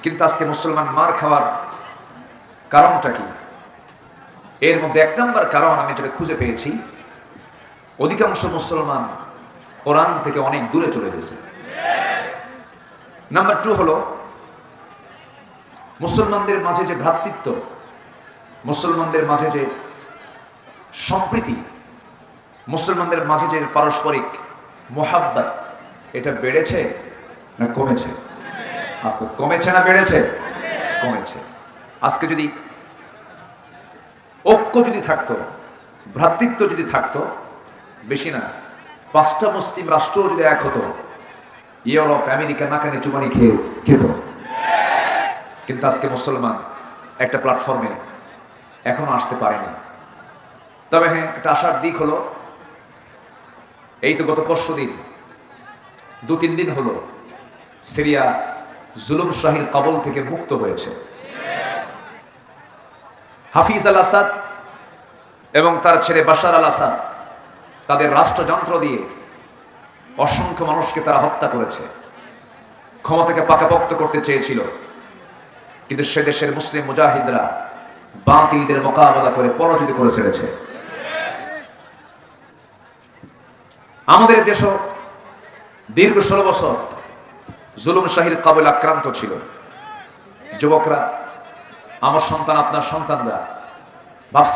কিন্তু আজকে মুসলমান মার খাওয়ার কারণটা কি? এর মধ্যে এক নম্বর কারণ আমি যেটা খুঁজে পেয়েছি, অধিকাংশ মুসলমান কোরআন থেকে অনেক দূরে চলে গেছে। নাম্বার 2 হলো মুসলমানদের মাঝে যে ভ্রাতৃত্ব, মুসলমানদের মাঝে যে সম্প্রীতি, মুসলমানদের মাঝে যে পারস্পরিক মোহাব্বত, এটা বেড়েছে না কমেছে? আজকে কমেছে না বেড়েছে? কমেছে। আজকে যদি ঐক্য যদি থাকতো, ভ্রাতৃত্ব যদি থাকতো, বেশি না 5টা মুসলিম রাষ্ট্র যদি এক হতো, ইউরোপ আমেরিকা নাকানি চুমানি খেয়ে খেত। কিন্তু আজকে মুসলমান একটা প্ল্যাটফর্মে এখনো আসতে পারেনি। তবে হ্যাঁ, একটা আশার দিক হলো, এই তো গত পরশুদিন 2-3 দিন হলো সিরিয়া জুলুম শাহীর কবল থেকে মুক্ত হয়েছে। হাফিজ আল আসাদ এবং তার ছেলে বাশার আল আসাদ তাদের রাষ্ট্রযন্ত্র দিয়ে অসংখ্য মানুষকে তারা হত্যা করেছে, ক্ষমতাকে পাকাপোক্ত করতে চেয়েছিল। কিন্তু সে দেশের মুসলিম মুজাহিদরা বাতিলদের মোকাবেলা করে পরাজিত করে ছেড়েছে। আমাদের দেশও দীর্ঘ 16 বছর জুলুম শাহীর কবলে আক্রান্ত ছিল। যুবকরা, আমার সন্তান, আপনার সন্তানরা ভাবছে